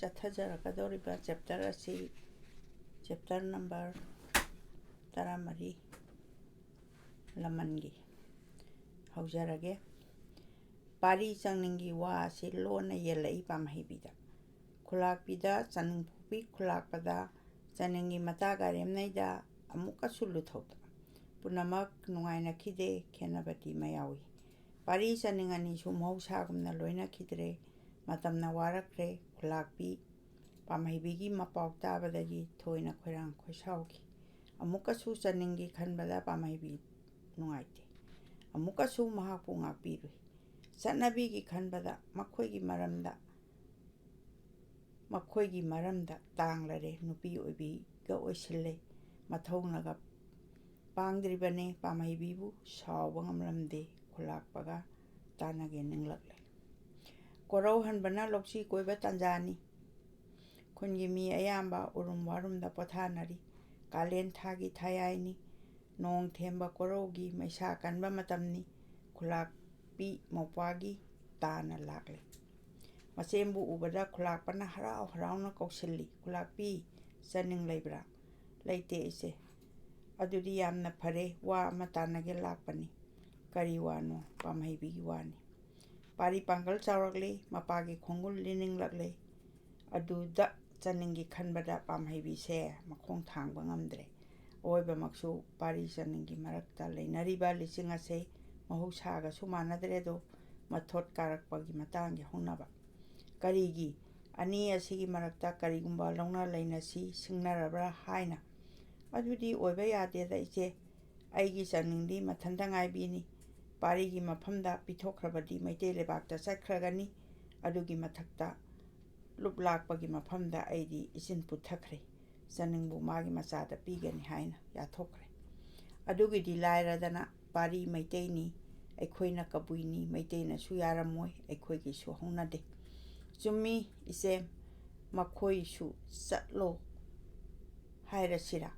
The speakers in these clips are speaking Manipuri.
ꯆꯠꯊꯖꯔꯛꯀꯗꯧꯔꯤꯕ ꯆꯦꯞꯇꯔ ꯑꯁꯤ ꯆꯦꯞꯇꯔ ꯅꯝꯕꯔ 13 ꯂꯃꯟꯒꯤ ꯍꯧꯖꯔꯒꯦ꯫ ꯄꯥꯔꯤ ꯆꯪꯅꯤꯡꯒꯤ ꯋꯥ ꯑꯁꯤ ꯂꯣꯟꯅ ꯌꯦꯜꯂꯛꯏ ꯄꯥꯝꯍꯩꯕꯤꯗ꯫ ꯈꯨꯜꯂꯥꯛꯄꯤꯗ ꯆꯥꯅꯤꯡ ꯐꯨꯛꯄꯤ ꯈꯨꯜꯂꯥꯛꯄꯗ ꯆꯥꯅꯤꯡꯒꯤ ꯃꯇꯥ ꯒꯥꯔꯦꯝꯅꯩꯗ ꯑꯃꯨꯛꯀꯁꯨ ꯂꯨꯊꯧꯗ ꯄꯨꯝꯅꯃꯛ ꯅꯨꯡꯉꯥꯏꯅꯈꯤꯗꯦ ꯈꯦꯟꯅꯕꯗꯤ ꯃꯌꯥꯎꯏ꯫ ꯄꯥꯔꯤ ꯆꯥꯅꯤꯡ ꯑꯅꯤꯁꯨ ꯃꯍꯧꯁꯥꯒꯨꯝꯅ ꯂꯣꯏꯅꯈꯤꯗ꯭ꯔꯦ꯫ ꯃꯇꯝꯅ ꯋꯥꯔꯛꯈ꯭ꯔꯦ꯫ ꯈꯨꯜꯂꯥꯛꯄꯤ ꯄꯥꯝꯍꯩꯕꯤꯒꯤ ꯃꯄꯥꯎ ꯇꯥꯕꯗꯒꯤ ꯊꯣꯏꯅ ꯈꯣꯏꯔꯥꯡ ꯈꯣꯏꯁꯥꯎꯈꯤ꯫ ꯑꯃꯨꯛꯀꯁꯨ ꯆꯥꯅꯤꯡꯒꯤ ꯈꯟꯕꯗ ꯄꯥꯝꯍꯩꯕꯤ ꯅꯨꯡꯉꯥꯏꯇꯦ꯫ ꯑꯃꯨꯛꯀꯁꯨ ꯃꯍꯥꯛꯄꯨ ꯉꯥꯛꯄꯤꯔꯨꯏ꯫ ꯆꯠꯅꯕꯤꯒꯤ ꯈꯟꯕꯗ ꯃꯈꯣꯏꯒꯤ ꯃꯔꯝꯗ ꯇꯥꯡꯂꯔꯦ꯫ ꯅꯨꯄꯤ ꯑꯣꯏꯕꯤꯒ ꯑꯣꯏꯁꯤꯜꯂꯦ꯫ ꯃꯊꯧꯅꯒ ꯄꯥꯡꯗ꯭ꯔꯤꯕꯅꯦ꯫ ꯄꯥꯝꯍꯩꯕꯤꯕꯨ ꯁꯥꯎꯕ ꯉꯝꯂꯝꯗꯦ꯫ ꯈꯨꯜꯂꯥꯛꯄꯒ ꯇꯥꯟꯅꯒꯦ ꯅꯤꯡꯂꯛꯂꯦ꯫ ꯀꯣꯔꯧ ꯍꯟꯕꯅ ꯂꯧꯆꯤ ꯀꯣꯏꯕ ꯇꯥꯟꯖꯥꯅꯤ꯫ ꯈꯨꯟꯒꯤ ꯃꯤ ꯑꯌꯥꯝꯕ ꯎꯔꯨꯝ ꯋꯥꯔꯨꯝꯗ ꯄꯣꯊꯥꯅꯔꯤ꯫ ꯀꯥꯂꯦꯟ ꯊꯥꯒꯤ ꯊꯥꯌꯥꯏꯅꯤ꯫ ꯅꯣꯡ ꯊꯦꯝꯕ ꯀꯣꯔꯧꯒꯤ ꯃꯩꯁꯥ ꯀꯟꯕ ꯃꯇꯝꯅꯤ꯫ ꯈꯨꯜꯂꯥꯛꯄꯤ ꯃꯧꯄ꯭ꯋꯥꯒꯤ ꯇꯥꯅ ꯂꯥꯛꯂꯦ꯫ ꯃꯆꯦꯝꯕꯨ ꯎꯕꯗ ꯈꯨꯜꯂꯥꯛꯄꯅ ꯍꯔꯥꯎ ꯍꯔꯥꯎꯅ ꯀꯧꯁꯤꯜꯂꯤ꯫ "ꯈꯨꯜꯂꯥꯛꯄꯤ, ꯆꯥꯅꯤꯡ ꯂꯩꯕ꯭ꯔꯥ?" "ꯂꯩꯇꯦ ꯏꯆꯦ." "ꯑꯗꯨꯗꯤ ꯌꯥꯝꯅ ꯐꯔꯦ꯫ ꯋꯥ ꯑꯃ ꯇꯥꯟꯅꯒꯦ ꯂꯥꯛꯄꯅꯤ." "ꯀꯔꯤ ꯋꯥꯅꯣ?" "ꯄꯥꯝꯍꯩꯕꯤꯒꯤ ꯋꯥꯅꯤ." ꯄꯥꯔꯤ ꯄꯥꯡꯒꯜ ꯆꯥꯎꯔꯛꯂꯦ꯫ ꯃꯄꯥꯒꯤ ꯈꯣꯡꯒꯨꯜ ꯂꯤꯅꯤꯡꯂꯛꯂꯦ꯫ ꯑꯗꯨꯗ ꯆꯥꯅꯤꯡꯒꯤ ꯈꯟꯕꯗ ꯄꯥꯝꯍꯩꯕꯤꯁꯦ ꯃꯈꯣꯡ ꯊꯥꯡꯕ ꯉꯝꯗ꯭ꯔꯦ꯫ ꯑꯋꯣꯏꯕꯃꯛꯁꯨ ꯄꯥꯔꯤ ꯆꯥꯅꯤꯡꯒꯤ ꯃꯔꯛꯇ ꯂꯩꯅꯔꯤꯕ ꯂꯤꯆꯤꯡ ꯑꯁꯦ ꯃꯍꯧꯁꯥꯒꯁꯨ ꯃꯥꯟꯅꯗ꯭ꯔꯦꯗꯣ꯫ ꯃꯊꯣꯠ ꯀꯥꯔꯛꯄꯒꯤ ꯃꯇꯥꯡꯒꯤ ꯍꯧꯅꯕ꯫ ꯀꯔꯤꯒꯤ ꯑꯅꯤ ꯑꯁꯤꯒꯤ ꯃꯔꯛꯇ ꯀꯔꯤꯒꯨꯝꯕ ꯂꯧꯅ ꯂꯩꯅꯁꯤ ꯁꯤꯡꯅꯔꯕ꯭ꯔꯥ ꯍꯥꯏꯅ? "ꯑꯗꯨꯗꯤ ꯑꯣꯏꯕ ꯌꯥꯗꯦꯗ ꯏꯆꯦ꯫ ꯑꯩꯒꯤ ꯆꯥꯅꯤꯡꯗꯤ ꯃꯊꯟꯇ ꯉꯥꯏꯕꯤꯅꯤ꯫ ꯄꯥꯔꯤꯒꯤ ꯃꯐꯝꯗ ꯄꯤꯊꯣꯛꯈ꯭ꯔꯕꯗꯤ ꯃꯩꯇꯩ ꯂꯩꯕꯥꯛꯇ ꯆꯠꯈ꯭ꯔꯒꯅꯤ꯫ ꯑꯗꯨꯒꯤ ꯃꯊꯛꯇ ꯂꯨꯞꯂꯥꯛꯄꯒꯤ ꯃꯐꯝꯗ ꯑꯩꯗꯤ ꯏꯆꯤꯟ ꯄꯨꯊꯈ꯭ꯔꯦ꯫ ꯆꯥꯅꯤꯡꯕꯨ मागी मचादा पीगनी हाइना याथोखरे। अदुगिदी लायरदना पारी मैतैनी अखोइना कबुइनी मैतैनासु यारमोय अखोइगिसु हौनदे। चुम्मी इसे मखोइसु चटलो हाइरसिरा।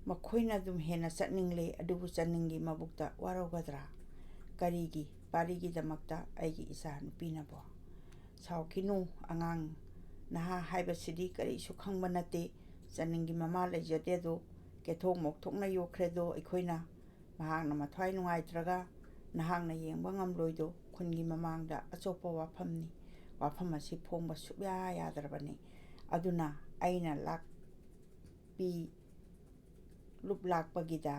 मखोइना दुम हेना चटनिंगले अदुबु चनिंगी मबुक्ता वारौगद्रा। करीगी पारीगिदमक्ता अैगी इचा नुपीनबो। साउखिनु अगांग नहा हाइबसिदी करीसु खंगबा नते। चनिंगी ममा लेजदेदो केथोक मोक्थोकना योख्रेदो अखोइना। महांगना मथ्वाइ नुंगाइत्रगा नहांगना येंगबा ngamloido खुनगी ममांगदा अचोपा वाफमनी। वाफम असि फोंगबा सुक्या यादरबने। अदुना अैना लाक्पी लुपलाक्पगिदा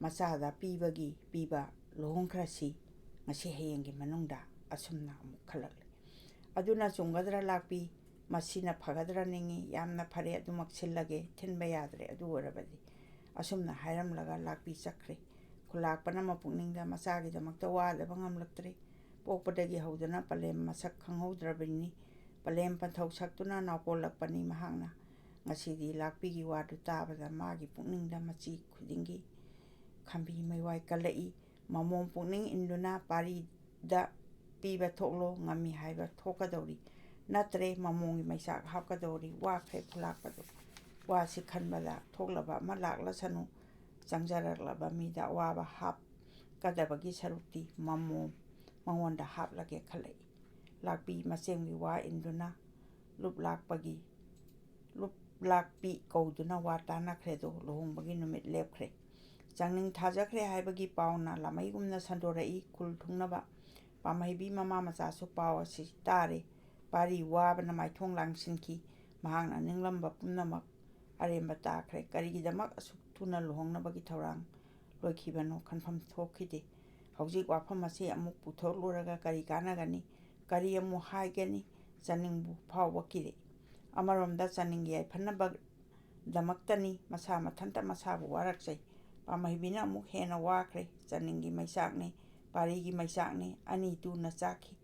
मचादा पीबा लुहोंख्रसि ngasi hayenggi manungda asumna amuk khalakle। अदुना चुंगद्रा लाक्पी मसीना फगद्रा निंगी यामना फरे अदुमक सिल्लगे थिनबा याद्रे अदु ओरबदि। असुमना हायरमलगा लाक्पी चक्रे। खुलाक्पना मपुंगनिंगदा मचागिदमक्ता वादबा ngamlaktre। पोकपदगी हौदना पलेम मसक खंगहौद्रबनि। पलेम पंथौ सक्तुना नावकोलक्पनि महांगना। ngasiदी लाक्पीगी वादु ताबदा मागी पुंगनिंगदा मची खुदिंगी खंबी मैवाइ कलई। ममोम पुंगनिंग इंदुना पारीदा पीबा थोकलो ngami हाइबा थोकदौरी। नत्रे ममोंगी मैसाक हापकदौरी। वाख्रे खुलाक्पदो। वासी खनबदा थोकलबा अमा लाक्लसनु चंगजरक्लबा मीदा अवाबा हापकदबगी सरुक्ति मंगोंदा हापलगे खलई। लाक्पी मचेंगी वा इंदुना लुपलाक्पी कौदुना वा तानाख्रेदो लुहोंबगी नुमित लेपख्रे। चांगनिंग थाजख्रे हाइबगी पाउना लामैगुमना संदोरई खुल थुंगनबा। पामहैबी ममा मचासु पाउ असि तारे। पारी वाबना माइथोंग लांगसिनखी। महांगना निंगलंबा पुम्नमक अरेंबा ताख्रे। करीगिदमक असुक थुना लुहोंगनबगी थौरांग लोइखिबनो खनफम थोखिदे। हौजिक वाफम असि अमुक पुथोकलुरगा करी कानागनी? करी अमु हाइगनी? चनिंगबु फाउबा किरे। अमरोमदा चनिंग याइफनबदमक्तनी मसा मथंता मसाबु वारकचै। पामहैबीना अमुक हेना वाख्रे। चनिंगी मैसाकने पारीगी मैसाकने अनी तुना चाखी।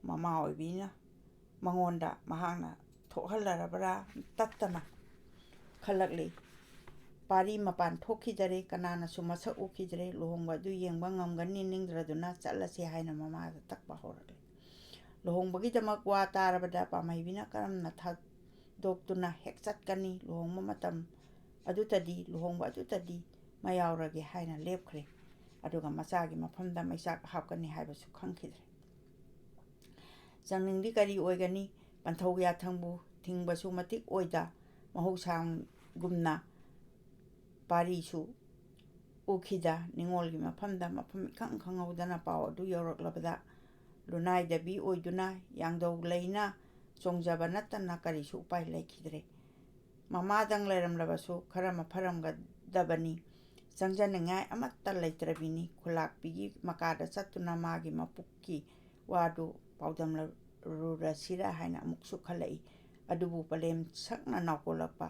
ममा ओइबीना मंगोंदा महांगना थोकहल्लरबरा तत्तना खलकले। पारी मपान थोखिदरे कनानासु मसक उखिदरे। लुहोंबा अदु येंगबा ngamगनी निंगद्रदुना चलसे हाइना ममादा तकबा हौरले। लुहोंबगीदमक वा तारबदा पामहैबीना करमना थादोक्तुना हेक चटकनी लुहोंबा मतम अदुतदी मयाउरगे हाइना लेपख्रे। अदुगा मचागी मफमदा मैसाक हापकनी हाइबसु खंखिद्रे। चांगनिंगदी करी ओइगनी? ꯄꯟꯊꯧ ꯌꯥꯊꯪꯕꯨ ꯊꯤꯡꯕꯁꯨ ꯃꯇꯤꯛ ꯑꯣꯏꯗ ꯃꯍꯧꯁꯥꯒꯨꯝꯅ ꯄꯥꯔꯤꯁꯨ ꯎꯈꯤꯗ ꯅꯤꯡꯉꯣꯜꯒꯤ ꯃꯐꯝꯗ ꯃꯐꯝ ꯏꯈꯪ ꯈꯪꯍꯧꯗꯅ ꯄꯥꯎ ꯑꯗꯨ ꯌꯧꯔꯛꯂꯕꯗ ꯂꯨꯅꯥꯏꯗꯕꯤ ꯑꯣꯏꯗꯨꯅ ꯌꯥꯡꯗꯧ ꯂꯩꯅ ꯆꯣꯡꯖꯕ ꯅꯠꯇꯅ ꯀꯔꯤꯁꯨ ꯎꯄꯥꯏ ꯂꯩꯈꯤꯗ꯭ꯔꯦ꯫ ꯃꯃꯥꯗꯪ ꯂꯩꯔꯝꯂꯕꯁꯨ ꯈꯔ ꯐꯔꯝꯒꯗꯕꯅꯤ, ꯆꯪꯖꯅꯤꯡꯉꯥꯏ ꯑꯃꯠꯇ ꯂꯩꯇ꯭ꯔꯕꯤꯅꯤ꯫ ꯈꯨꯜꯂꯥꯛꯄꯤꯒꯤ ꯃꯀꯥꯗ ꯆꯠꯇꯨꯅ ꯃꯥꯒꯤ ꯃꯄꯨꯛꯀꯤ ꯋꯥꯗꯨ ꯄꯥꯎꯗꯝꯂꯨꯔꯁꯤꯔꯥ ꯍꯥꯏꯅ ꯑꯃꯨꯛꯁꯨ ꯈꯜꯂꯛꯏ꯫ ꯑꯗꯨꯕꯨ ꯄꯂꯦꯝ ꯁꯛꯅ ꯅꯥꯎꯀꯣꯜꯂꯛꯄ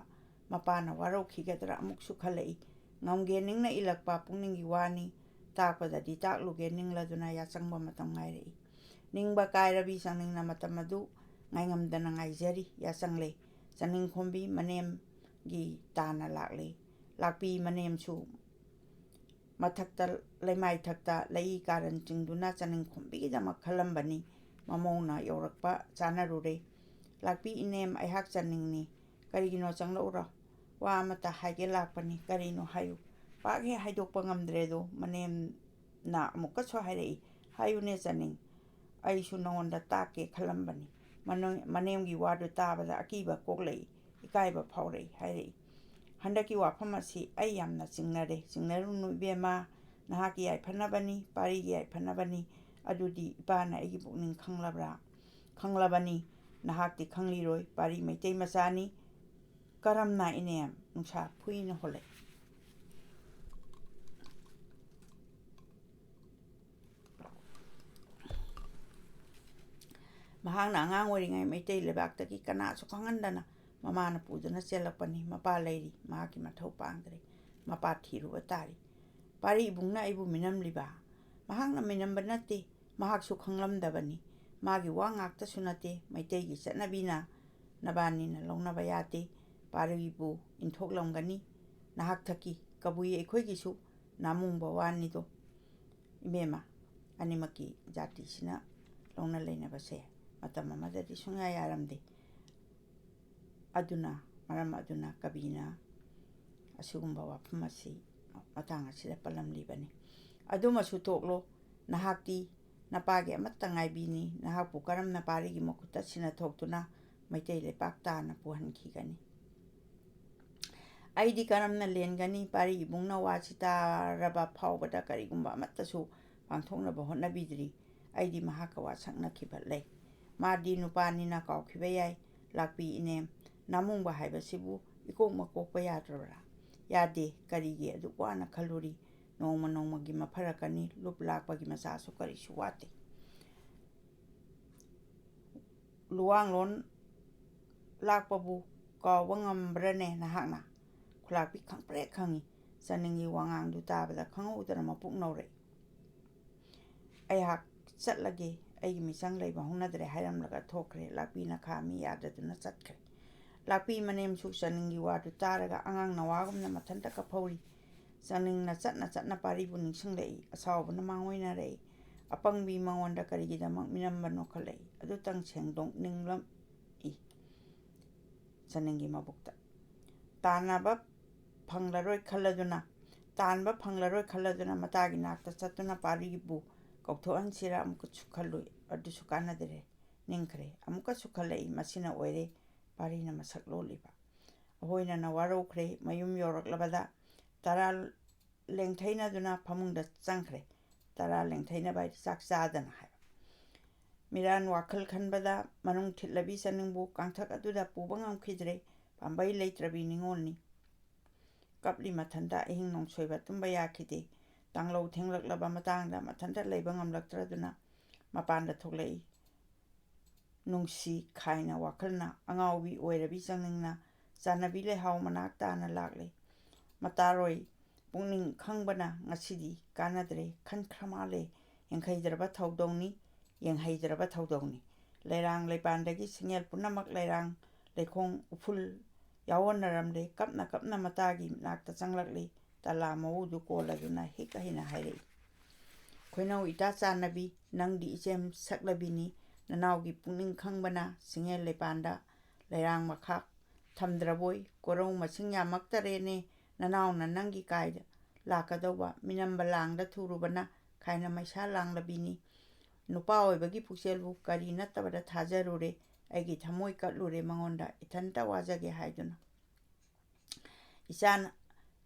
ꯃꯄꯥꯅ ꯋꯥꯔꯧꯈꯤꯒꯗ꯭ꯔꯥ ꯑꯃꯨꯛꯁꯨ ꯈꯜꯂꯛꯏ꯫ ꯉꯝꯒꯦ ꯅꯤꯡꯅ ꯏꯜꯂꯛꯄ ꯄꯨꯛꯅꯤꯡꯒꯤ ꯋꯥꯅꯤ, ꯇꯥꯛꯄꯗꯗꯤ ꯇꯥꯛꯂꯨꯒꯦ ꯅꯤꯡꯂꯗꯨꯅ ꯌꯥꯆꯪꯕ ꯃꯇꯝ ꯉꯥꯏꯔꯛꯏ꯫ ꯅꯤꯡꯕ ꯀꯥꯏꯔꯕꯤ ꯆꯪꯅꯤꯡꯅ ꯃꯇꯝ ꯑꯗꯨ ꯉꯥꯏꯉꯝꯗꯅ ꯉꯥꯏꯖꯔꯤ꯫ ꯌꯥꯆꯪꯂꯦ꯫ ꯆꯅꯤꯡꯈꯣꯝꯕꯤ ꯃꯅꯦꯝꯒꯤ ꯇꯥꯅ ꯂꯥꯛꯂꯦ꯫ ꯂꯥꯛꯄꯤ ꯃꯅꯦꯝꯁꯨ ꯃꯊꯛꯇ ꯂꯩꯃꯥꯏꯊꯛꯇ ꯂꯩꯏ ꯀꯥꯔꯟ ꯆꯤꯡꯗꯨꯅ ꯆꯅꯤꯡꯈꯣꯝꯕꯤꯒꯤꯗꯃꯛ ꯈꯜꯂꯝꯕꯅꯤ꯫ ꯃꯃꯧꯅ ꯌꯧꯔꯛꯄ ꯆꯥꯅꯔꯨꯔꯦ꯫ ꯂꯥꯛꯄꯤ ꯏꯅꯦꯝ, ꯑꯩꯍꯥꯛ ꯆꯅꯤꯡꯅꯤ꯫ ꯀꯔꯤꯒꯤꯅꯣ ꯆꯪꯂꯛꯎꯔꯣ? ꯋꯥ ꯑꯃꯠꯇ ꯍꯥꯏꯒꯦ ꯂꯥꯛꯄꯅꯤ꯫ ꯀꯔꯤꯅꯣ ꯍꯥꯏꯌꯨ꯫ ꯄꯥꯛ ꯍꯦꯛ ꯍꯥꯏꯗꯣꯛꯄ ꯉꯝꯗ꯭ꯔꯦꯗꯣ꯫ ꯃꯅꯦꯝꯅ ꯑꯃꯨꯛꯀꯁꯨ ꯍꯥꯏꯔꯛꯏ꯫ ꯍꯥꯏꯌꯨꯅꯦ ꯆꯅꯤꯡ, ꯑꯩꯁꯨ ꯅꯉꯣꯟꯗ ꯇꯥꯛꯀꯦ ꯈꯜꯂꯝꯕꯅꯤ꯫ ꯃꯅꯦꯝꯒꯤ ꯋꯥꯗꯨ ꯇꯥꯕꯗ ꯑꯀꯤꯕ ꯀꯣꯛꯂꯛꯏ, ꯏꯀꯥꯏꯕ ꯐꯥꯎꯔꯛꯏ ꯍꯥꯏꯔꯛꯏ꯫ ꯍꯟꯗꯛꯀꯤ ꯋꯥꯐꯝ ꯑꯁꯤ ꯑꯩ ꯌꯥꯝꯅ ꯆꯤꯡꯅꯔꯦ꯫ ꯆꯤꯡꯅꯔꯨꯅꯨ ꯏꯕꯦꯝꯃ, ꯅꯍꯥꯛꯀꯤ ꯌꯥꯏꯐꯅꯕꯅꯤ, ꯄꯥꯔꯤꯒꯤ ꯌꯥꯏꯐꯅꯕꯅꯤ꯫ ꯑꯗꯨꯗꯤ ꯏꯄꯥꯅ ꯑꯩꯒꯤ ꯄꯨꯛꯅꯤꯡ ꯈꯪꯂꯕ꯭ꯔꯥ? ꯈꯪꯂꯕꯅꯤ꯫ ꯅꯍꯥꯛꯇꯤ ꯈꯪꯂꯤꯔꯣꯏ, ꯄꯥꯔꯤ ꯃꯩꯇꯩ ꯃꯆꯥꯅꯤ꯫ ꯀꯔꯝꯅ ꯏꯅꯦꯝ? ꯅꯨꯡꯁꯥ ꯐꯨꯏꯅ ꯍꯣꯜꯂꯛꯏ꯫ ꯃꯍꯥꯛꯅ ꯑꯉꯥꯡ ꯑꯣꯏꯔꯤꯉꯩ ꯃꯩꯇꯩ ꯂꯩꯕꯥꯛꯇꯒꯤ ꯀꯅꯥꯁꯨ ꯈꯪꯍꯟꯗꯅ ꯃꯃꯥꯅ ꯄꯨꯗꯨꯅ ꯆꯦꯜꯂꯛꯄꯅꯤ꯫ ꯃꯄꯥ ꯂꯩꯔꯤ, ꯃꯍꯥꯛꯀꯤ ꯃꯊꯧ ꯄꯥꯡꯗ꯭ꯔꯦ, ꯃꯄꯥ ꯊꯤꯔꯨꯕ ꯇꯥꯔꯤ꯫ ꯄꯥꯔꯤ ꯏꯕꯨꯡꯅ ꯑꯩꯕꯨ ꯃꯤꯅꯝꯂꯤꯕ? ꯃꯍꯥꯛꯅ ꯃꯤꯅꯝꯕ ꯅꯠꯇꯦ, ꯃꯍꯥꯛꯁꯨ ꯈꯪꯂꯝꯗꯕꯅꯤ꯫ ꯃꯥꯒꯤ ꯋꯥ ꯉꯥꯛꯇꯁꯨ ꯅꯠꯇꯦ, ꯃꯩꯇꯩꯒꯤ ꯆꯠꯅꯕꯤꯅ ꯅꯕꯥꯅꯤꯅ ꯂꯧꯅꯕ ꯌꯥꯗꯦ꯫ ꯄꯥꯔꯤꯕꯨ ꯏꯟꯊꯣꯛꯂꯝꯒꯅꯤ꯫ ꯅꯍꯥꯛ ꯊꯛꯀꯤ ꯀꯕꯨꯏ ꯑꯩꯈꯣꯏꯒꯤꯁꯨ ꯅꯥꯃꯨꯡꯕ ꯋꯥꯅꯤꯗꯣ ꯏꯕꯦꯝꯃ꯫ ꯑꯅꯤꯃꯛꯀꯤ ꯖꯥꯇꯤꯁꯤꯅ ꯂꯧꯅ ꯂꯩꯅꯕꯁꯦ ꯃꯇꯝ ꯑꯃꯗꯗꯤ ꯁꯨꯡꯌꯥ ꯌꯥꯔꯝꯗꯦ꯫ ꯃꯔꯝ ꯑꯗꯨꯅ ꯀꯕꯤꯅ ꯑꯁꯤꯒꯨꯝꯕ ꯋꯥꯐꯝ ꯑꯁꯤ ꯃꯇꯥꯡ ꯑꯁꯤꯗ ꯄꯜꯂꯝꯂꯤꯕꯅꯤ꯫ ꯑꯗꯨꯃꯁꯨ ꯇꯣꯛꯂꯣ, ꯅꯍꯥꯛꯇꯤ ꯅꯄꯥꯒꯤ ꯑꯃꯠꯇ ꯉꯥꯏꯕꯤꯅꯤ꯫ ꯅꯍꯥꯛꯄꯨ ꯀꯔꯝꯅ ꯄꯥꯔꯤꯒꯤ ꯃꯈꯨꯠꯇ ꯁꯤꯟꯅꯊꯣꯛꯇꯨꯅ ꯃꯩꯇꯩ ꯂꯩꯄꯥꯛ ꯇꯥꯅ ꯄꯨꯍꯟꯈꯤꯒꯅꯤ? ꯑꯩꯗꯤ ꯀꯔꯝꯅ ꯂꯦꯟꯒꯅꯤ? ꯄꯥꯔꯤ ꯏꯕꯨꯡꯅ ꯋꯥꯁꯤ ꯇꯥꯔꯕ ꯐꯥꯎꯕꯗ ꯀꯔꯤꯒꯨꯝꯕ ꯑꯃꯠꯇꯁꯨ ꯄꯥꯡꯊꯣꯛꯅꯕ ꯍꯣꯠꯅꯕꯤꯗ꯭ꯔꯤ꯫ ꯑꯩꯗꯤ ꯃꯍꯥꯛꯀ ꯋꯥ ꯁꯛꯅꯈꯤꯕ ꯂꯩ꯫ ꯃꯥꯗꯤ ꯅꯨꯄꯥꯅꯤꯅ ꯀꯥꯎꯈꯤꯕ ꯌꯥꯏ꯫ ꯂꯥꯛꯄꯤ ꯏꯅꯦꯝ, ꯅꯥꯃꯨꯡꯕ ꯍꯥꯏꯕꯁꯤꯕꯨ ꯏꯀꯣꯛ ꯃꯀꯣꯛꯄ ꯌꯥꯗ꯭ꯔꯕ꯭ꯔꯥ? ꯌꯥꯗꯦ꯫ ꯀꯔꯤꯒꯤ ꯑꯗꯨꯛ ꯋꯥꯅ ꯈꯜꯂꯨꯔꯤ? ꯅꯣꯡꯃ ꯅꯣꯡꯃꯒꯤ ꯃꯐꯔꯛꯀꯅꯤ꯫ ꯂꯨꯞ ꯂꯥꯛꯄꯒꯤ ꯃꯆꯥꯁꯨ ꯀꯔꯤꯁꯨ ꯋꯥꯠꯇꯦ꯫ ꯂꯨꯋꯥꯡꯂꯣꯟ ꯂꯥꯛꯄꯕꯨ ꯀꯥꯎꯕ ꯉꯝꯕ꯭ꯔꯅꯦ ꯅꯍꯥꯛꯅ? ꯈꯨꯜꯂꯥꯛꯄꯤ ꯈꯪꯄ꯭ꯔꯦꯛ ꯈꯪꯏ꯫ ꯆꯅꯤꯡꯒꯤ ꯋꯥꯉꯥꯡꯗꯨ ꯇꯥꯕꯗ ꯈꯪꯍꯧꯗꯅ ꯃꯄꯨꯛ ꯅꯧꯔꯛꯏ꯫ ꯑꯩꯍꯥꯛ ꯆꯠꯂꯒꯦ, ꯑꯩꯒꯤ ꯃꯤꯆꯪ ꯂꯩꯕ ꯍꯧꯅꯗ꯭ꯔꯦ ꯍꯥꯏꯔꯝꯂꯒ ꯊꯣꯛꯈ꯭ꯔꯦ꯫ ꯂꯥꯛꯄꯤꯅ ꯈꯥꯝꯃꯤ, ꯌꯥꯗꯗꯨꯅ ꯆꯠꯈ꯭ꯔꯦ꯫ ꯂꯥꯛꯄꯤ ꯃꯅꯦꯝꯁꯨ ꯆꯅꯤꯡꯒꯤ ꯋꯥꯗꯨ ꯇꯥꯔꯒ ꯑꯉꯥꯡ ꯅꯋꯥꯒꯨꯝꯅ ꯃꯊꯟꯇ ꯀꯞꯐꯧꯔꯤ꯫ ꯆꯅꯤꯡꯅ ꯆꯠꯅ ꯄꯥꯔꯤꯕꯨ ꯅꯤꯡꯁꯤꯡꯂꯛꯏ꯫ ꯑꯁꯥꯎꯕꯅ ꯃꯥꯡꯑꯣꯏꯅꯔꯛꯏ꯫ ꯑꯄꯪꯕꯤ ꯃꯉꯣꯟꯗ ꯀꯔꯤꯒꯤꯗꯃꯛ ꯃꯤꯅꯝꯕꯅꯣ ꯈꯜꯂꯛꯏ꯫ ꯑꯗꯨꯇꯪ ꯁꯦꯡꯗꯣꯛꯅꯤꯡꯂꯛꯏ ꯆꯅꯤꯡꯒꯤ ꯃꯕꯨꯛꯇ꯫ ꯇꯥꯟꯕ ꯐꯪꯂꯔꯣꯏ ꯈꯜꯂꯗꯨꯅ ꯃꯇꯥꯒꯤ ꯅꯥꯛꯇ ꯆꯠꯇꯨꯅ ꯄꯥꯔꯤꯕꯨ ꯀꯧꯊꯣꯛꯍꯟꯁꯤꯔꯥ ꯑꯃꯨꯛꯀꯁꯨ ꯈꯜꯂꯨꯏ꯫ ꯑꯗꯨꯁꯨ ꯀꯥꯟꯅꯗ꯭ꯔꯦ, ꯅꯤꯡꯈ꯭ꯔꯦ꯫ ꯑꯃꯨꯛꯀꯁꯨ ꯈꯜꯂꯛꯏ, ꯃꯁꯤꯅ ꯑꯣꯏꯔꯦ ꯄꯥꯔꯤꯅ ꯃꯁꯛ ꯂꯣꯜꯂꯤꯕ꯫ ꯑꯍꯣꯏꯅꯅ ꯋꯥꯔꯧꯈ꯭ꯔꯦ꯫ ꯃꯌꯨꯝ ꯌꯧꯔꯛꯂꯕꯗ ꯇꯔꯥ ꯂꯦꯡꯊꯩꯅꯗꯨꯅ ꯐꯃꯨꯡꯗ ꯆꯪꯈ꯭ꯔꯦ꯫ ꯇꯔꯥ ꯂꯦꯡꯊꯩꯅꯕ ꯍꯥꯏꯗꯤ ꯆꯥꯛ ꯆꯥꯗꯅ ꯍꯥꯏꯕ꯫ ꯃꯤꯔꯥꯟ ꯋꯥꯈꯜ ꯈꯟꯕꯗ ꯃꯅꯨꯡ ꯊꯤꯠꯂꯕꯤ ꯆꯅꯤꯡꯕꯨ ꯀꯥꯡꯊꯛ ꯑꯗꯨꯗ ꯄꯨꯕ ꯉꯝꯈꯤꯗ꯭ꯔꯦ꯫ ꯄꯥꯝꯕꯩ ꯂꯩꯇ꯭ꯔꯕꯤ ꯅꯤꯡꯉꯣꯜꯅꯤ꯫ ꯀꯞꯂꯤ ꯃꯊꯟꯇ ꯑꯍꯤꯡ ꯅꯣꯡꯁꯣꯏꯕ ꯇꯨꯝꯕ ꯌꯥꯈꯤꯗꯦ꯫ ꯇꯥꯡꯂꯧ ꯊꯦꯡꯂꯛꯂꯕ ꯃꯇꯥꯡꯗ ꯃꯊꯟꯇ ꯂꯩꯕ ꯉꯝꯂꯛꯇ꯭ꯔꯗꯨꯅ ꯃꯄꯥꯟꯗ ꯊꯣꯛꯂꯛꯏ꯫ ꯅꯨꯡꯁꯤ ꯈꯥꯏꯅ ꯋꯥꯈꯜꯅ ꯑꯉꯥꯎꯕꯤ ꯑꯣꯏꯔꯕꯤ ꯆꯅꯤꯡꯅ ꯆꯥꯅꯕꯤ ꯂꯩꯍꯥꯎ ꯃꯅꯥꯛ ꯇꯥꯅ ꯂꯥꯛꯂꯦ꯫ ꯃꯇꯥꯔꯣꯏ, ꯄꯨꯛꯅꯤꯡ ꯈꯪꯕꯅ ꯉꯁꯤꯗꯤ ꯀꯥꯟꯅꯗ꯭ꯔꯦ꯫ ꯈꯟꯈ꯭ꯔ ꯃꯥꯜꯂꯦ꯫ ꯌꯦꯡꯍꯩꯗ꯭ꯔꯕ ꯊꯧꯗꯧꯅꯤ꯫ ꯂꯩꯔꯥꯡ ꯂꯩꯄꯥꯟꯗꯒꯤ ꯁꯤꯡꯌꯦꯜ ꯄꯨꯝꯅꯃꯛ ꯂꯩꯔꯥꯡ ꯂꯩꯈꯣꯡ ꯎꯐꯨꯜ ꯌꯥꯑꯣꯟꯅꯔꯝꯂꯦ꯫ ꯀꯞꯅ ꯃꯇꯥꯒꯤ ꯅꯥꯛꯇ ꯆꯪꯂꯛꯂꯤ꯫ ꯇꯂꯥ ꯃꯋꯨꯗꯨ ꯀꯣꯜꯂꯗꯨꯅ ꯍꯤꯛ ꯍꯩꯅ ꯍꯥꯏꯔꯛꯏ꯫ ꯈꯣꯏꯅꯧ ꯏꯇꯥ ꯆꯥꯟꯅꯕꯤ, ꯅꯪꯗꯤ ꯏꯆꯦꯝ ꯁꯛꯂꯕꯤꯅꯤ꯫ ꯅꯅꯥꯎꯒꯤ ꯄꯨꯛꯅꯤꯡ ꯈꯪꯕꯅ ꯁꯤꯡꯌꯦꯜ ꯂꯩꯄꯥꯟꯗ ꯂꯩꯔꯥꯡ ꯃꯈꯥꯛ ꯊꯝꯗ꯭ꯔꯕꯣꯏ? ꯀꯣꯔꯧ ꯃꯁꯤꯡ ꯌꯥꯝꯃꯛꯇꯔꯦꯅꯦ ꯅꯅꯥꯎꯅ ꯅꯪꯒꯤ ꯀꯥꯏꯗ ꯂꯥꯛꯀꯗꯧꯕ? ꯃꯤꯅꯝꯕ ꯂꯥꯡꯗ ꯊꯨꯔꯨꯕꯅ ꯈꯥꯏꯅ ꯃꯩꯁꯥ ꯂꯥꯡꯂꯕꯤꯅꯤ꯫ ꯅꯨꯄꯥ ꯑꯣꯏꯕꯒꯤ ꯄꯨꯛꯆꯦꯜꯕꯨ ꯀꯔꯤ ꯅꯠꯇꯕꯗ ꯊꯥꯖꯔꯨꯔꯦ꯫ ꯑꯩꯒꯤ ꯊꯃꯣꯏ ꯀꯠꯂꯨꯔꯦ ꯃꯉꯣꯟꯗ ꯏꯊꯟꯇ ꯋꯥꯖꯒꯦ ꯍꯥꯏꯗꯨꯅ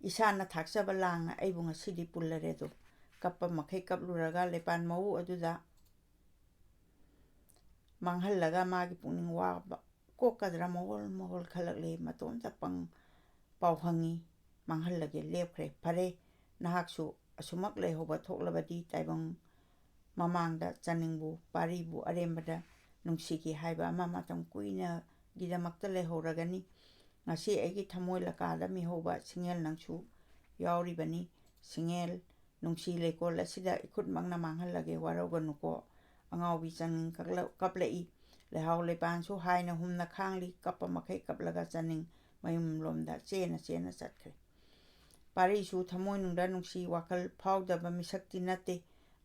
ꯏꯁꯥꯅ ꯊꯥꯛꯆꯕ ꯂꯥꯡꯅ ꯑꯩꯕꯨ ꯉꯁꯤꯗꯤ ꯄꯨꯜꯂꯔꯦꯗꯣ ꯀꯞꯄ ꯃꯈꯩ ꯀꯞꯂꯨꯔꯒ ꯂꯩꯄꯥꯟ ꯃꯎ ꯑꯗꯨꯗ ꯃꯥꯡꯍꯜꯂꯒ ꯃꯥꯒꯤ ꯄꯨꯛꯅꯤꯡ ꯋꯥꯕ ꯀꯣꯛꯀꯗ꯭ꯔꯥ ꯃꯍꯣꯜ ꯈꯜꯂꯛꯂꯦ ꯃꯇꯣꯝꯇ ꯄꯥꯎ ꯍꯪꯉꯤ ꯃꯥꯡꯍꯜꯂꯒꯦ ꯂꯦꯞꯈ꯭ꯔꯦ ꯐꯔꯦ ꯅꯍꯥꯛꯁꯨ ꯑꯁꯨꯃꯛ ꯂꯩꯍꯧꯕ ꯊꯣꯛꯂꯕꯗꯤ ꯇꯥꯏꯕꯪ ꯃꯃꯥꯡꯗ ꯆꯥꯅꯤꯡꯕꯨ ꯄꯥꯔꯤꯕꯨ ꯑꯔꯦꯝꯕꯗ ꯅꯨꯡꯁꯤꯈꯤ ꯍꯥꯏꯕ ꯑꯃ ꯃꯇꯝ ꯀꯨꯏꯅꯒꯤꯗꯃꯛꯇ ꯂꯩꯍꯧꯔꯒꯅꯤ ꯉꯁꯤ ꯑꯩꯒꯤ ꯊꯃꯣꯏ ꯂꯀꯥꯗ ꯃꯤꯍꯧꯕ ꯁꯤꯡꯍꯦꯜ ꯅꯪꯁꯨ ꯌꯥꯎꯔꯤꯕꯅꯤ ꯁꯤꯡꯍꯦꯜ ꯅꯨꯡꯁꯤ ꯂꯩꯀꯣꯜ ꯑꯁꯤꯗ ꯏꯈꯨꯠꯃꯛꯅ ꯃꯥꯡꯍꯜꯂꯒꯦ ꯋꯥꯔꯧꯒꯅꯨꯀꯣ ꯑꯉꯥꯎꯕꯤ ꯆꯥꯅꯤꯡ ꯀꯞꯂꯛꯏ ꯂꯩꯍꯥꯎ ꯂꯩꯄꯥꯟꯁꯨ ꯍꯥꯏꯅ ꯍꯨꯝꯅ ꯈꯥꯡꯂꯤ ꯀꯞꯄ ꯃꯈꯩ ꯀꯞꯂꯒ ꯆꯥꯅꯤꯡ ꯃꯌꯨꯝꯂꯣꯝꯗ ꯆꯦꯅ ꯆꯠꯈ꯭ꯔꯦ ꯄꯥꯔꯤꯁꯨ ꯊꯃꯣꯏꯅꯨꯡꯗ ꯅꯨꯡꯁꯤ ꯋꯥꯈꯜ ꯐꯥꯎꯗꯕ ꯃꯤꯁꯛꯇꯤ ꯅꯠꯇꯦ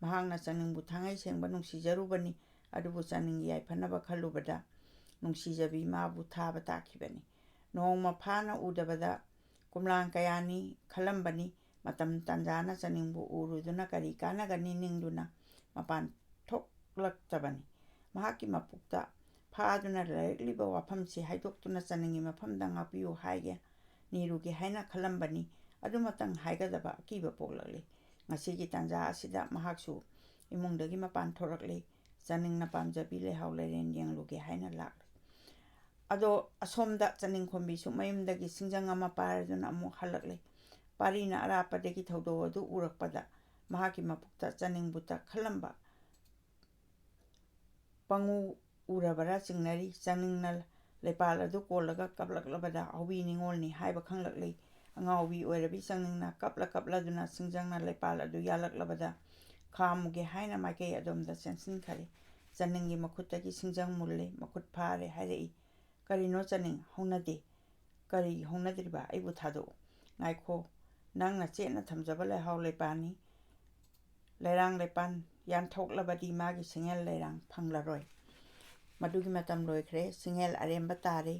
ꯃꯍꯥꯛꯅ ꯆꯥꯅꯤꯡꯕꯨ ꯊꯥꯡꯉꯩ ꯁꯦꯡꯕ ꯅꯨꯡꯁꯤꯖꯔꯨꯕꯅꯤ ꯑꯗꯨꯕꯨ ꯆꯥꯅꯤꯡ ꯌꯥꯏꯐꯅꯕ ꯈꯜꯂꯨꯕꯗ ꯅꯨꯡꯁꯤꯖꯕꯤ ꯃꯥꯕꯨ ꯊꯥꯕ ꯇꯥꯈꯤꯕꯅꯤ ꯅꯣꯡꯃ ꯐꯥꯅ ꯎꯗꯕꯗ ꯀꯨꯝꯂꯥꯡ ꯀꯌꯥꯅꯤ ꯈꯜꯂꯝꯕꯅꯤ ꯃꯇꯝ ꯇꯥꯟꯖꯥꯅ ꯆꯥꯅꯤꯡꯕꯨ ꯎꯔꯨꯗꯨꯅ ꯀꯔꯤ ꯀꯥꯟꯅꯒꯅꯤ ꯅꯤꯡꯗꯨꯅ ꯃꯄꯥꯟ ꯊꯣꯛꯂꯛꯇꯕꯅꯤ ꯃꯍꯥꯛꯀꯤ ꯃꯄꯨꯛꯇ ꯐꯥꯗꯨꯅ ꯂꯩꯔꯛꯂꯤꯕ ꯋꯥꯐꯝꯁꯤ ꯍꯥꯏꯗꯣꯛꯇꯨꯅ ꯆꯥꯅꯤꯡꯒꯤ ꯃꯐꯝꯗ ꯉꯥꯛꯄꯤꯌꯨ ꯍꯥꯏꯒꯦ ꯅꯤꯔꯨꯒꯦ ꯍꯥꯏꯅ ꯈꯜꯂꯝꯕꯅꯤ ꯑꯗꯨꯃꯇꯪ ꯍꯥꯏꯒꯗꯕ ꯑꯀꯤꯕ ꯄꯣꯛꯂꯛꯂꯤ ꯉꯁꯤꯒꯤ ꯇꯥꯟꯖꯥ ꯑꯁꯤꯗ ꯃꯍꯥꯛꯁꯨ ꯏꯃꯨꯡꯗꯒꯤ ꯃꯄꯥꯟ ꯊꯣꯔꯛꯂꯤ ꯆꯥꯅꯤꯡꯅ ꯄꯥꯝꯖꯕꯤ ꯂꯩꯍꯥꯎ ꯂꯩꯔꯦꯟ ꯌꯦꯡꯂꯨꯒꯦ ꯍꯥꯏꯅ ꯂꯥꯛꯂꯤ ꯑꯗꯣ ꯑꯁꯣꯝꯗ ꯆꯥꯅꯤꯡ ꯈꯣꯝꯕꯤꯁꯨ ꯃꯌꯨꯝꯗꯒꯤ ꯁꯤꯡꯖꯪ ꯑꯃ ꯄꯥꯏꯔꯗꯨꯅ ꯑꯃꯨꯛ ꯍꯜꯂꯛꯂꯤ ꯄꯥꯔꯤꯅ ꯑꯔꯥꯞꯄꯗꯒꯤ ꯊꯧꯗꯣꯛ ꯑꯗꯨ ꯎꯔꯛꯄꯗ ꯃꯍꯥꯛꯀꯤ ꯃꯄꯨꯛꯇ ꯆꯥꯅꯤꯡꯕꯨꯇ ꯈꯜꯂꯝꯕ ꯄꯪꯎ ꯎꯔꯕꯔꯥ ꯆꯤꯡꯅꯔꯤ ꯆꯥꯅꯤꯡꯅ ꯂꯩꯄꯥꯜ ꯑꯗꯨ ꯀꯣꯜꯂꯒ ꯀꯞꯂꯛꯂꯕꯗ ꯍꯧꯕꯤ ꯅꯤꯡꯉꯣꯜꯅꯤ ꯍꯥꯏꯕ ꯈꯪꯂꯛꯂꯤ ꯑꯉꯥꯎꯕꯤ ꯑꯣꯏꯔꯕꯤ ꯆꯥꯅꯤꯡꯅ ꯀꯞꯂꯗꯨꯅ ꯁꯤꯡꯖꯪꯅ ꯂꯩꯄꯥꯜ ꯑꯗꯨ ꯌꯥꯜꯂꯛꯂꯕꯗ ꯈꯥꯝꯃꯨꯒꯦ ꯍꯥꯏꯅ ꯃꯥꯏꯀꯩ ꯑꯗꯣꯝꯗ ꯆꯦꯟꯁꯤꯟꯈꯔꯦ ꯆꯥꯅꯤꯡꯒꯤ ꯃꯈꯨꯠꯇꯒꯤ ꯁꯤꯡꯖꯪ ꯃꯨꯜꯂꯦ ꯃꯈꯨꯠ ꯐꯥꯔꯦ ꯍꯥꯏꯔꯛꯏ ꯀꯔꯤꯅꯣ ꯆꯥꯅꯤꯡ ꯍꯧꯅꯗꯦ ꯀꯔꯤ ꯍꯧꯅꯗ꯭ꯔꯤꯕ ꯑꯩꯕꯨ ꯊꯥꯗꯣꯛꯎ ꯉꯥꯏꯈꯣ ꯅꯪꯅ ꯆꯦꯠꯅ ꯊꯝꯖꯕ ꯂꯩꯍꯥꯎ ꯂꯩꯄꯥꯟꯅꯤ ꯂꯩꯔꯥꯡ ꯂꯩꯄꯥꯟ ꯌꯥꯟꯊꯣꯛꯂꯕꯗꯤ ꯃꯥꯒꯤ ꯁꯤꯡꯍꯦꯜ ꯂꯩꯔꯥꯡ ꯐꯪꯂꯔꯣꯏ ꯃꯗꯨꯒꯤ ꯃꯇꯝ ꯂꯣꯏꯈ꯭ꯔꯦ ꯁꯤꯡꯍꯦꯜ ꯑꯔꯦꯝꯕ ꯇꯥꯔꯦ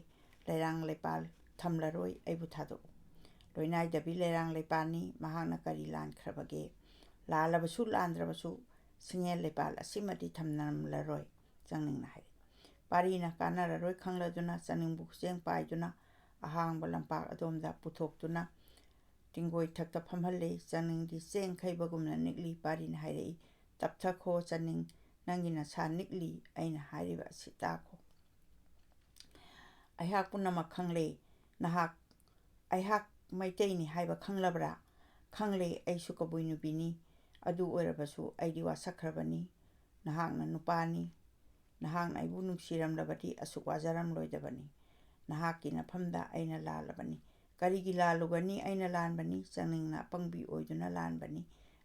ꯂꯩꯔꯥꯡ ꯂꯩꯄꯥꯜ ꯊꯝꯂꯔꯣꯏ ꯑꯩꯕꯨ ꯊꯥꯗꯣꯛꯎ ꯂꯣꯏꯅꯥꯏꯗꯕꯤ ꯂꯩꯔꯥꯡ ꯂꯩꯄꯥꯟꯅꯤ ꯃꯍꯥꯛꯅ ꯀꯔꯤ ꯂꯥꯟꯈ꯭ꯔꯕꯒꯦ ꯂꯥꯜꯂꯕꯁꯨ ꯂꯥꯟꯗ꯭ꯔꯕꯁꯨ ꯁꯤꯡꯍꯦꯜ ꯂꯩꯄꯥꯜ ꯑꯁꯤꯃꯗꯤ ꯊꯝꯂꯔꯣꯏ ꯆꯥꯅꯤꯡꯅ ꯍꯥꯏꯔꯤ ꯄꯥꯔꯤꯅ ꯀꯥꯟꯅꯔꯔꯣꯏ ꯈꯪꯂꯗꯨꯅ ꯆꯥꯅꯤꯡꯕꯨ ꯈꯨꯆꯦꯡ ꯄꯥꯏꯗꯨꯅ ꯑꯍꯥꯡꯕ ꯂꯝꯄꯥꯛ ꯑꯗꯣꯝꯗ ꯄꯨꯊꯣꯛꯇꯨꯅ ꯇꯤꯡꯒꯣꯏꯊꯛꯇ ꯐꯝꯍꯜꯂꯤ ꯆꯥꯅꯤꯡꯗꯤ ꯆꯦꯡ ꯈꯩꯕꯒꯨꯝꯅ ꯅꯤꯛꯂꯤ ꯄꯥꯔꯤꯅ ꯍꯥꯏꯔꯛꯏ ꯇꯞꯊꯈꯣ ꯆꯥꯅꯤꯡ ꯅꯪꯒꯤ ꯅꯁꯥ ꯅꯤꯛꯂꯤ ꯑꯩꯅ ꯍꯥꯏꯔꯤꯕ ꯑꯁꯤ ꯇꯥꯈꯣ ꯑꯩꯍꯥꯛ ꯄꯨꯝꯅꯃꯛ ꯈꯪꯂꯦ ꯑꯩꯍꯥꯛ ꯃꯩꯇꯩꯅꯤ ꯍꯥꯏꯕ ꯈꯪꯂꯕ꯭ꯔꯥ ꯈꯪꯂꯦ ꯑꯩꯁꯨ ꯀꯕꯨꯏ ꯅꯨꯄꯤꯅꯤ ꯑꯗꯨ ꯑꯣꯏꯔꯕꯁꯨ ꯑꯩꯗꯤ ꯋꯥꯁꯛꯈ꯭ꯔꯕꯅꯤ ꯅꯍꯥꯛꯅ ꯅꯨꯄꯥꯅꯤ ꯅꯍꯥꯛꯅ ꯑꯩꯕꯨ ꯅꯨꯡꯁꯤꯔꯝꯂꯕꯗꯤ ꯑꯁꯨꯛ ꯋꯥꯖꯔꯝꯂꯣꯏꯗꯕꯅꯤ ꯅꯍꯥꯛꯀꯤ ꯅꯐꯝꯗ ꯑꯩꯅ ꯂꯥꯜꯂꯕꯅꯤ ꯀꯔꯤꯒꯤ ꯂꯥꯜꯂꯨꯒꯅꯤ ꯑꯩꯅ ꯂꯥꯟꯕꯅꯤ ꯆꯥꯅꯤꯡꯅ ꯑꯄꯪꯕꯤ ꯑꯣꯏꯗꯨꯅ ꯂꯥꯟꯕꯅꯤ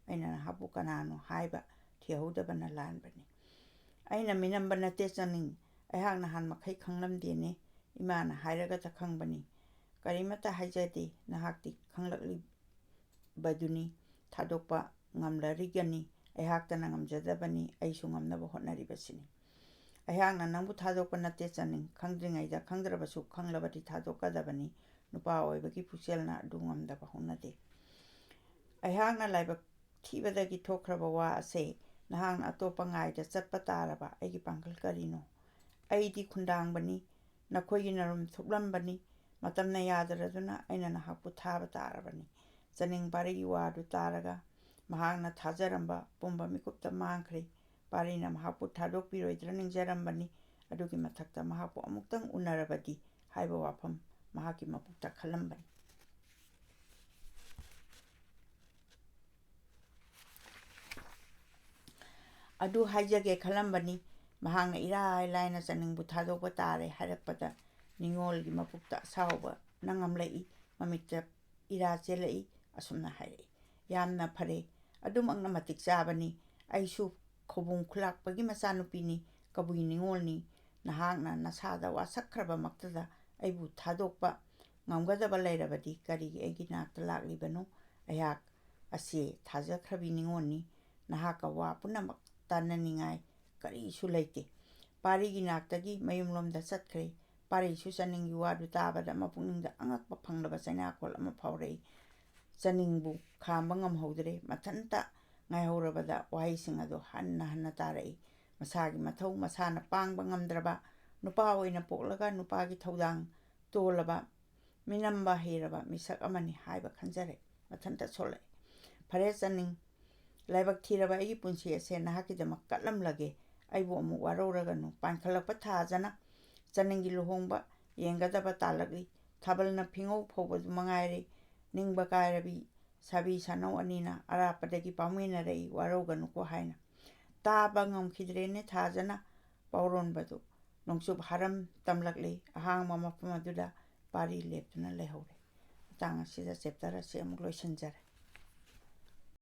ꯑꯩꯅ ꯅꯍꯥꯛꯄꯨ ꯀꯅꯥꯅꯣ ꯍꯥꯏꯕ ꯊꯤꯍꯧꯗꯕꯅ ꯂꯥꯟꯕꯅꯤ ꯑꯩꯅ ꯃꯤꯅꯝꯕ ꯅꯠꯇꯦ ꯆꯥꯅꯤꯡ ꯑꯩꯍꯥꯛ ꯅꯍꯥꯟ ꯃꯈꯩ ꯈꯪꯂꯝꯗꯦꯅꯦ ꯏꯃꯥꯅ ꯍꯥꯏꯔꯒꯇ ꯈꯪꯕꯅꯤ ꯀꯔꯤꯃꯠꯇ ꯍꯥꯏꯖꯗꯦ ꯅꯍꯥꯛꯇꯤ ꯈꯪꯂꯛꯂꯤꯕꯗꯨꯅꯤ ꯊꯥꯗꯣꯛꯄ ꯉꯝꯂꯔꯤꯒꯅꯤ ꯑꯩꯍꯥꯛꯇꯅ ꯉꯝꯖꯗꯕꯅꯤ ꯑꯩꯁꯨ ꯉꯝꯅꯕ ꯍꯣꯠꯅꯔꯤꯕꯁꯤꯅꯤ ꯑꯩꯍꯥꯛꯅ ꯅꯪꯕꯨ ꯊꯥꯗꯣꯛꯄ ꯅꯠꯇꯦ ꯆꯥꯅꯤꯡ ꯈꯪꯗ꯭ꯔꯤꯉꯩꯗ ꯈꯪꯗ꯭ꯔꯕꯁꯨ ꯈꯪꯂꯕꯗꯤ ꯊꯥꯗꯣꯛꯀꯗꯕꯅꯤ ꯅꯨꯄꯥ ꯑꯣꯏꯕꯒꯤ ꯄꯨꯛꯆꯦꯜꯅ ꯑꯗꯨ ꯉꯝꯗꯕ ꯍꯧꯅꯗꯦ ꯑꯩꯍꯥꯛꯅ ꯂꯥꯏꯕꯛ ꯊꯤꯕꯗꯒꯤ ꯊꯣꯛꯈ꯭ꯔꯕ ꯋꯥ ꯑꯁꯦ ꯅꯍꯥꯛꯅ ꯑꯇꯣꯞꯄ ꯉꯥꯏꯗ ꯆꯠꯄ ꯇꯥꯔꯕ ꯑꯩꯒꯤ ꯄꯥꯡꯒꯜ ꯀꯔꯤꯅꯣ ꯑꯩꯗꯤ ꯈꯨꯟꯗꯥꯡꯕꯅꯤ ꯅꯈꯣꯏꯒꯤ ꯅꯔꯨꯝ ꯊꯨꯞꯂꯝꯕꯅꯤ ꯃꯇꯝꯅ ꯌꯥꯗꯔꯗꯨꯅ ꯑꯩꯅ ꯅꯍꯥꯛꯄꯨ ꯊꯥꯕ ꯇꯥꯔꯕꯅꯤ ꯆꯥꯅꯤꯡ ꯄꯥꯔꯤꯒꯤ ꯋꯥꯗꯨ ꯇꯥꯔꯒ ꯃꯍꯥꯛꯅ ꯊꯥꯖꯔꯝꯕ ꯄꯨꯝꯕ ꯃꯤꯀꯨꯞꯇ ꯃꯥꯡꯈ꯭ꯔꯦ ꯄꯥꯔꯤꯅ ꯃꯍꯥꯛꯄꯨ ꯊꯥꯗꯣꯛꯄꯤꯔꯣꯏꯗ꯭ꯔ ꯅꯤꯡꯖꯔꯝꯕꯅꯤ ꯑꯗꯨꯒꯤ ꯃꯊꯛꯇ ꯃꯍꯥꯛꯄꯨ ꯑꯃꯨꯛꯇꯪ ꯎꯅꯔꯕꯗꯤ ꯍꯥꯏꯕ ꯋꯥꯐꯝ ꯃꯍꯥꯛꯀꯤ ꯃꯄꯨꯛꯇ ꯈꯜꯂꯝꯕꯅꯤ ꯑꯗꯨ ꯍꯥꯏꯖꯒꯦ ꯈꯜꯂꯝꯕꯅꯤ ꯃꯍꯥꯛꯅ ꯏꯔꯥꯏ ꯂꯥꯏꯅ ꯆꯥꯅꯤꯡꯕꯨ ꯊꯥꯗꯣꯛꯄ ꯇꯥꯔꯦ ꯍꯥꯏꯔꯛꯄꯗ ꯅꯤꯡꯉꯣꯜꯒꯤ ꯃꯄꯨꯛꯇ ꯑꯁꯥꯎꯕ ꯅꯪꯉꯝꯂꯛꯏ ꯃꯃꯤꯠꯇ ꯏꯔꯥ ꯆꯦꯜꯂꯛꯏ ꯑꯁꯨꯝꯅ ꯍꯥꯏꯔꯛꯏ ꯌꯥꯝꯅ ꯐꯔꯦ ꯑꯗꯨꯃꯛꯅ ꯃꯇꯤꯛ ꯆꯥꯕꯅꯤ ꯑꯩꯁꯨ ꯈꯧꯕꯨꯝ ꯈꯨꯜꯂꯥꯛꯄꯒꯤ ꯃꯆꯥꯅꯨꯄꯤꯅꯤ ꯀꯕꯨꯏ ꯅꯤꯡꯉꯣꯜꯅꯤ ꯅꯍꯥꯛꯅ ꯅꯁꯥꯗ ꯋꯥꯁꯛꯈ꯭ꯔꯕꯃꯛꯇꯗ ꯑꯩꯕꯨ ꯊꯥꯗꯣꯛꯄ ꯉꯝꯒꯗꯕ ꯂꯩꯔꯕꯗꯤ ꯀꯔꯤꯒꯤ ꯑꯩꯒꯤ ꯅꯥꯛꯇ ꯂꯥꯛꯂꯤꯕꯅꯣ ꯑꯩꯍꯥꯛ ꯑꯁꯤ ꯊꯥꯖꯈ꯭ꯔꯕꯤ ꯅꯤꯡꯉꯣꯜꯅꯤ ꯅꯍꯥꯛꯀ ꯋꯥ ꯄꯨꯝꯅꯃꯛ ꯇꯥꯟꯅꯅꯤꯡꯉꯥꯏ ꯀꯔꯤꯁꯨ ꯂꯩꯇꯦ ꯄꯥꯔꯤꯒꯤ ꯅꯥꯛꯇꯒꯤ ꯃꯌꯨꯝꯂꯣꯝꯗ ꯆꯠꯈ꯭ꯔꯦ ꯄꯥꯔꯤꯁꯨ ꯆꯥꯅꯤꯡꯒꯤ ꯋꯥꯗꯨ ꯇꯥꯕꯗ ꯃꯄꯨꯛꯅꯤꯡꯗ ꯑꯉꯛꯄ ꯐꯪꯂꯕ ꯆꯩꯅꯥꯀꯣꯜ ꯑꯃ ꯐꯥꯎꯔꯛꯏ ꯆꯥꯅꯤꯡꯕꯨ ꯈꯥꯝꯕ ꯉꯝꯍꯧꯗ꯭ꯔꯦ ꯃꯊꯟꯇ ꯉꯥꯏꯍꯧꯔꯕꯗ ꯋꯥꯍꯩꯁꯤꯡ ꯑꯗꯨ ꯍꯟꯅ ꯍꯟꯅ ꯇꯥꯔꯛꯏ ꯃꯁꯥꯒꯤ ꯃꯊꯧ ꯃꯁꯥꯅ ꯄꯥꯡꯕ ꯉꯝꯗ꯭ꯔꯕ नुपा ꯑꯣꯏꯅ ꯄꯣꯛꯂꯒ ꯅꯨꯄꯥꯒꯤ ꯊꯧꯗꯥꯡ ꯇꯣꯜꯂꯕ ꯃꯤꯅꯝꯕ ꯍꯩꯔꯕ ꯃꯤꯁꯛ ꯑꯃꯅꯤ ꯍꯥꯏꯕ ꯈꯟꯖꯔꯦ ꯃꯊꯟꯇ ꯁꯣꯜꯂꯛꯑꯦ ꯐꯔꯦ ꯆꯟꯅꯤꯡ ꯂꯥꯏꯕꯛ ꯊꯤꯔꯕ ꯑꯩꯒꯤ ꯄꯨꯟꯁꯤ ꯑꯁꯦ ꯅꯍꯥꯛꯀꯤꯗꯃꯛ ꯀꯠꯂꯝꯂꯒꯦ ꯑꯩꯕꯨ ꯑꯃꯨꯛ ꯋꯥꯔꯧꯔꯒꯅꯨ ꯄꯥꯟꯈꯠꯂꯛꯄ ꯊꯥꯖꯅ ꯆꯟꯅꯤꯡꯒꯤ ꯂꯨꯍꯣꯡꯕ ꯌꯦꯡꯒꯗꯕ ꯇꯥꯜꯂꯛꯂꯤ ꯊꯥꯕꯜꯅ ꯐꯤꯉꯧ ꯐꯧꯕꯗꯨ ꯃꯉꯥꯏꯔꯦ ꯅꯤꯡꯕ ꯀꯥꯏꯔꯕꯤ ꯁꯥꯕꯤ ꯁꯥꯅꯧ ꯑꯅꯤꯅ ꯑꯔꯥꯞꯄꯗꯒꯤ ꯄꯥꯎꯃꯤꯟꯅꯔꯛꯏ ꯋꯥꯔꯧꯒꯅꯨꯀꯣ ꯍꯥꯏꯅ ꯇꯥꯕ ꯉꯝꯈꯤꯗ꯭ꯔꯦꯅꯦ ꯊꯥꯖꯅ ꯄꯥꯎꯔꯣꯟꯕꯗꯨ ꯅꯣꯡꯆꯨꯞ ꯍꯥꯔꯝ ꯇꯝꯂꯛꯂꯤ ꯑꯍꯥꯡꯕ ꯃꯐꯝ ꯑꯗꯨꯗ ꯄꯥꯔꯤ ꯂꯦꯞꯇꯨꯅ ꯂꯩꯍꯧꯔꯦ ꯃꯇꯥꯡ ꯑꯁꯤꯗ ꯆꯦꯞꯇꯔ ꯑꯁꯤ ꯑꯃꯨꯛ ꯂꯣꯏꯁꯤꯟꯖꯔꯦ